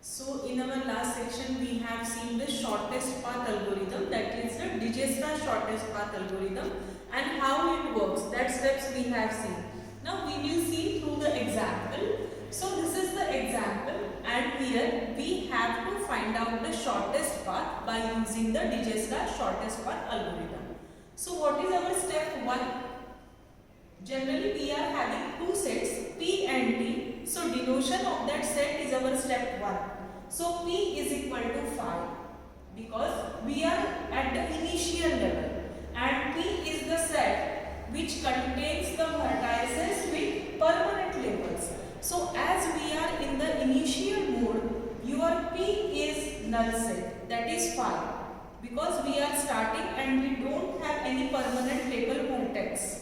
So in our last section we have seen the shortest path algorithm, that is the Dijkstra shortest path algorithm, and how it works. That steps we have seen. Now we will see through the example. So this is the example, and here we have to find out the shortest path by using the Dijkstra shortest path algorithm. So what is our step 1? Generally we are having two sets P and T. So denotion of that set is our step 1. So P is equal to 5 because we are at the initial level, and P is the set which contains the vertices with permanent labels. So as we are in the initial mode, your P is null set, that is 5, because we are starting and we don't have any permanent label vertex.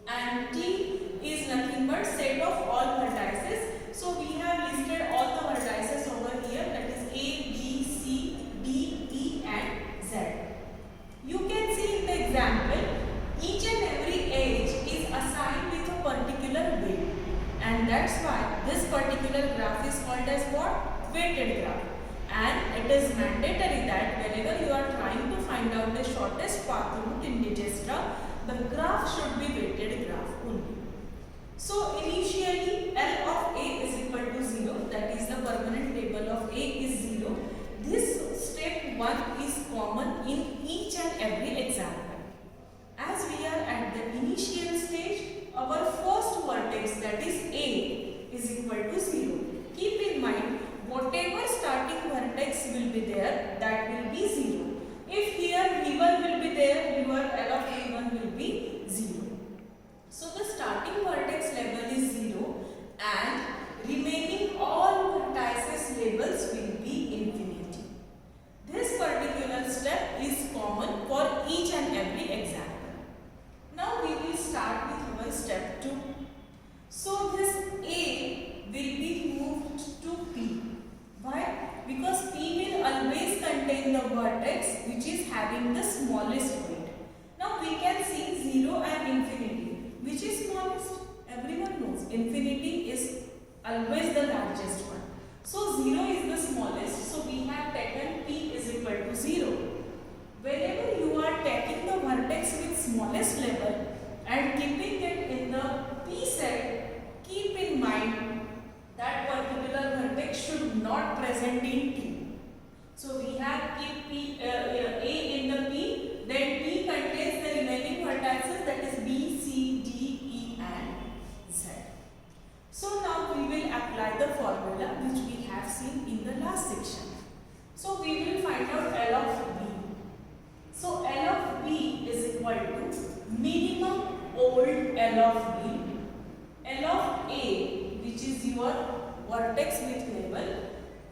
And T is nothing but set of all vertices. So we have listed all the vertices over here, that is A, B, C, D, E and Z. You can see in the example, each and every edge is assigned with a particular weight, and that's why this particular graph is called as what? Weighted graph. And it is mandatory that whenever you are trying to find out the shortest path route in Dijkstra, the graph should be weighted graph only. So initially L of A is equal to 0, that is the permanent label of A is 0. This step 1 is common in each and every example. As we are at the initial stage, our first vertex, that is A, is equal to 0. Keep in mind, whatever starting vertex will be there, that will be 0. If here V1 will be there, your L of V1 will be 0. So the starting vertex level is 0 and remaining all vertices labels will be infinity. This particular step is common for each and every example. Now we will start with our step 2. So this A will be moved to P. Why? Because P will always contain the vertex which is having the smallest weight. Now we can see 0 and infinity. Which is smallest? Everyone knows infinity is always the largest one. So 0 is the smallest. So we have taken P is equal to 0. Whenever you are taking the vertex with smallest level and keeping it in the P set, keep in mind that particular vertex should not present in T. So we have keep P, A in the P, then P contains the remaining vertices, that is B, C, D, E and Z. So now we will apply the formula which we have seen in the last section. So we will find out L of B. So L of B is equal to minimum old L of B, L of A, which is your vertex with label,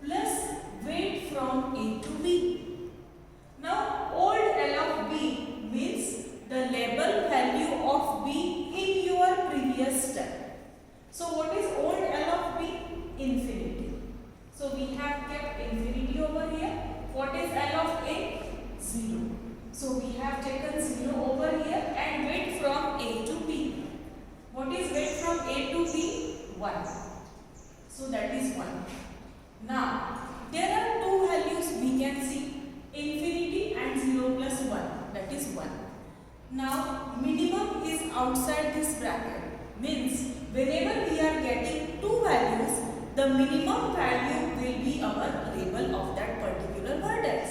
plus weight from A to B. Now old L of B means the label value of B in your previous step. So what is old L of B? Infinity. So we have kept infinity over here. What is L of A? 0. So we have taken 0 over here and weight from A to B. What is weight from A to B? 1. So that is 1. Now there are two values we can see, infinity and 0 plus 1, that is 1. Now minimum is outside this bracket, means whenever we are getting two values, the minimum value will be our label of that particular vertex.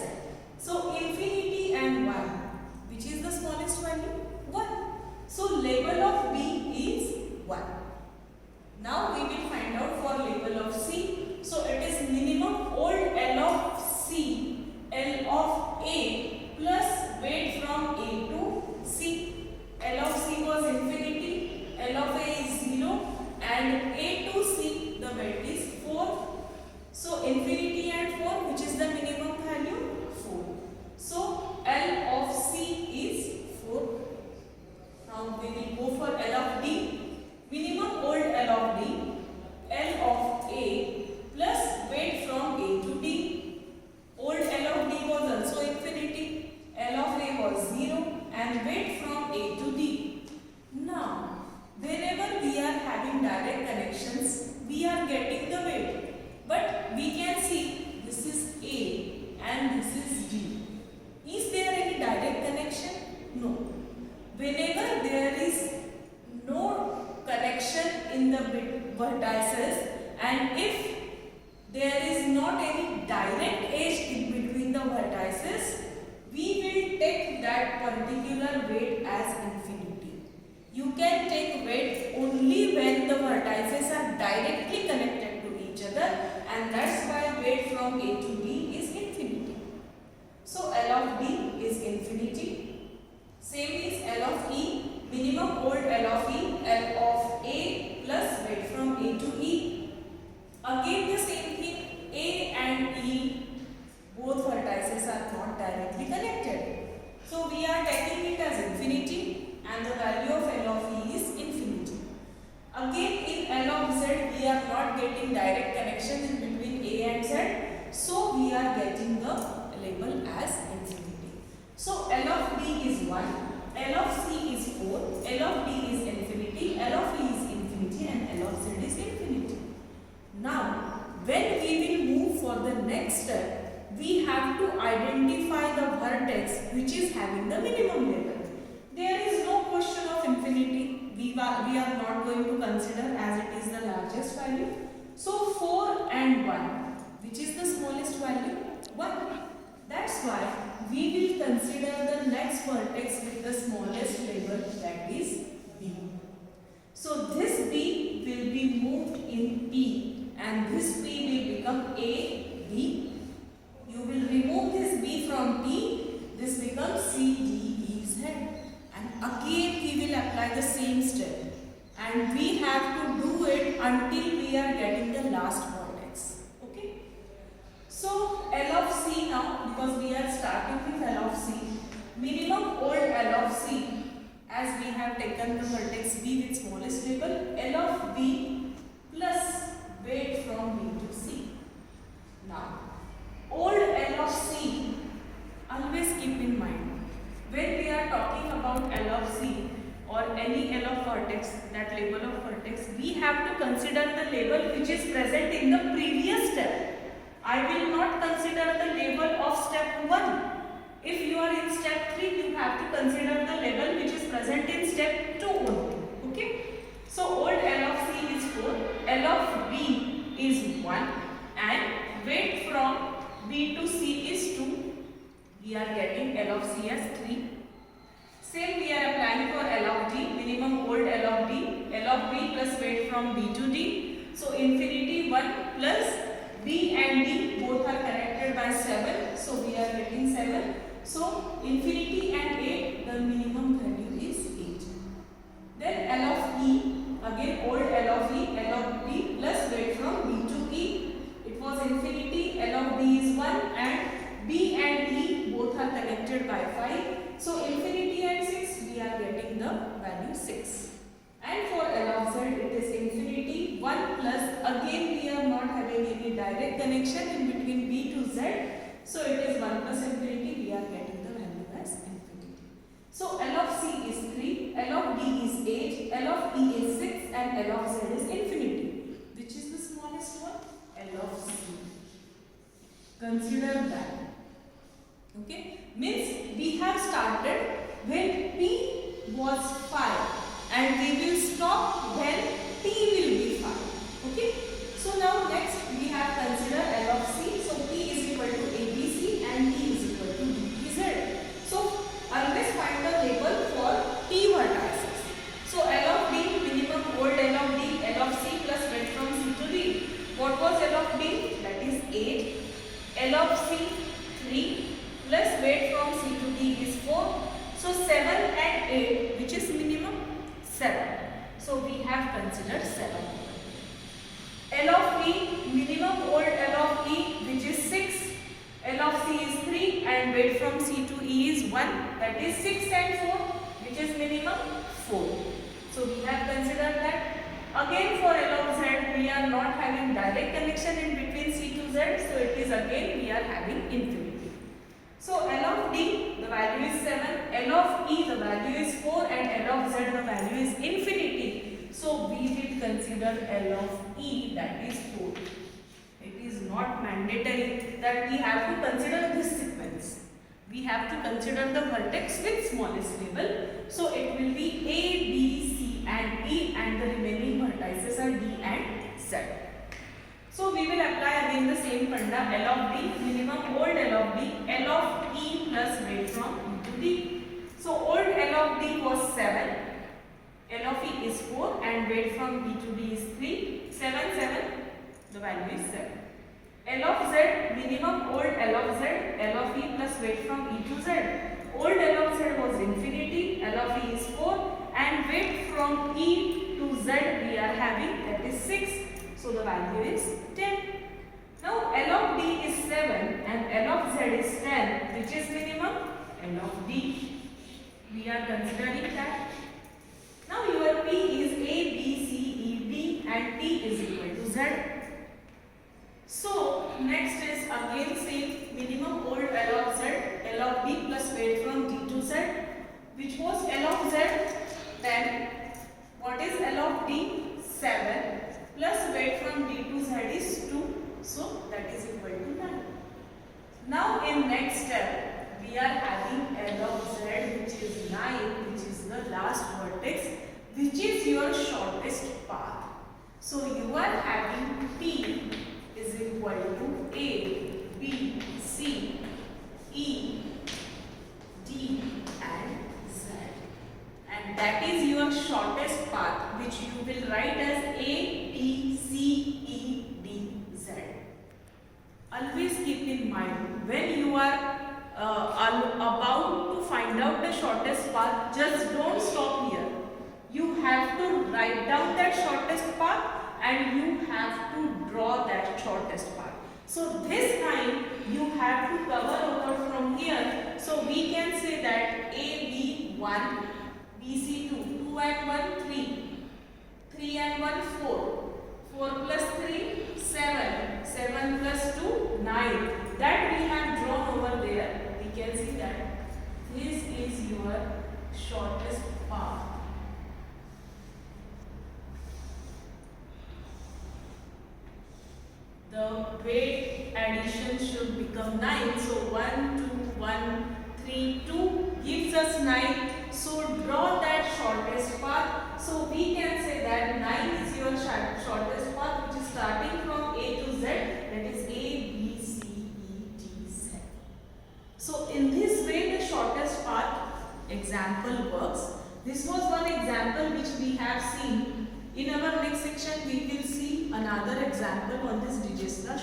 So infinity and 1, which is the smallest value? 1. So label of B is 1. Now we will find out for label of C. So it is minimum old L of C, L of A plus weight from A to C. L of C was infinity, L of A is 0 and A to C the weight is 4. So infinity and 4, which is the minimum value? 4. So L of C is 4. Now we will go for L of D. Minimum old L of D, L of A plus weight from A to D. Old L of D was also infinity, L of A was 0 and weight from A to D. Now, whenever we are having direct connections, we are getting the weight. But we can see and if there is not any direct edge in between the vertices, we will take that particular weight as infinity. You can take weight only when the vertices are directly connected to each other, and that's why weight from A to B is infinity. So L of D is infinity. Same is L of E, minimum old L of E, L of A plus weight from A to E. Again the same thing, A and E, both vertices are not directly connected. So we are taking it as infinity and the value of L of E is infinity. Again in L of Z we are not getting direct connection in between A and Z. So we are getting the label as infinity. So L of D is 1, L of C is 4, L of D is infinity, L of E is infinity and L of Z is infinity. Now when we will move for the next step, we have to identify the vertex which is having the minimum label. There is no question of infinity. We are not going to consider as it is the largest value. So 4 and 1, which is the smallest value? 1. That's why we will consider the next vertex with the smallest label, that is B. So this B will be moved in P and this B will become A, B. You will remove this B from P, this becomes C, D, E, Z. And again we will apply the same step. And we have to do it until we are getting the last vertex. Okay? So L of C now, because we are starting with L of C, minimum old L of C, as we have taken the vertex B with smallest label, L of B plus weight from B to C. Now, old L of C, always keep in mind, when we are talking about L of C or any L of vertex, that label of vertex, we have to consider the label which is present in the previous step. I will not consider the label of step 1. If you are in step 3, you have to consider the label which is present in step 2 only. Okay? So old L of C is 4, L of B is 1 and weight from B to C is 2. We are getting L of C as 3. Same we are applying for L of D, minimum old L of D, L of B plus weight from B to D. So infinity 1 plus B and D both are connected by 7. So we are getting 7. So infinity and 8, the minimum value is 8. Then L of E, again old L of E, L of D plus weight from B to E. It was infinity, L of D is 1 and B and E both are connected by 5. So infinity and 6, we are getting the value 6. And for L of Z, it is infinity 1 plus, again we are not having any direct connection in between B to Z. So it is 1 plus infinity, we are getting the value as infinity. So L of C is 3, L of D is 8, L of E is 6 and L of Z is infinity. Which is the smallest one? L of C. Consider that. Okay, means we have started when P was 5 and we will stop when T will be 5. Okay, so now next we have consider L of C. So P is equal to ABC and T is equal to DZ. So always find the label for P vertices. So L of D, minimum old L of D, L of C plus weight from C to D. What was L of D? That is 8. L of C 3 plus weight from C to D is 4. So 7 and 8, which is minimum 7. So we have considered 7. L of E, minimum old L of E, which is 6. L of C is 3 and weight from C to E is 1. That is 6 and 4, which is minimum 4. So we have considered that. Again for L of Z, we are not having direct connection in between C to Z. So it is again we are having infinity. So L of D, the value is 7, L of E, the value is 4 and L of Z, the value is infinity. So we will consider L of E, that is 4. It is not mandatory that we have to consider this sequence. We have to consider the vertex with smallest label. So it will be A, B, C and E and the remaining vertices are D and Z. same funda. L of D, minimum old L of D, L of E plus weight from E to D. So old L of D was 7, L of E is 4 and weight from E to D is 3. 7, 7, the value is 7. L of Z, minimum old L of Z, L of E plus weight from E to Z. Old L of Z was infinity, L of E is 4 and weight from E to Z we are having, that is 6. So the value is 10. Now L of D is 7 and L of Z is 10, which is minimum? L of D. We are considering that. Now your P is A, B, C, E, D and T is equal to Z. So next is again same, minimum old L of Z, L of D plus weight from D to Z, which was L of Z 10. What is L of D? 7 plus weight from D to Z is 2. So that is equal to 9. Now in next step, we are having L of Z, which is 9, which is the last vertex, which is your shortest path. So you are having P is equal to A, B, C, E, D and Z. And that is your shortest path, which you will write as A, B, C, E, D, Z. Always keep in mind, when you are about to find out the shortest path, just don't stop here. You have to write down that shortest path and you have to draw that shortest path. So this time you have to cover over from here. So we can say that A, B, 1, B, C, 2, 2 and 1, 3, 3 and 1, 4, 4 plus 3, 7, 7 plus 2, 9. That we have drawn over there. We can see that this is your shortest path. The weight addition should become 9. So 1, 2, 1, 3, 2 gives us 9. So draw that shortest path. So we can say that 9 is your shortest path, which is starting from A to Z, that is A, B, C, E, D, Z. So in this way the shortest path example works. This was one example which we have seen. In our next section we will see another example on this Digesta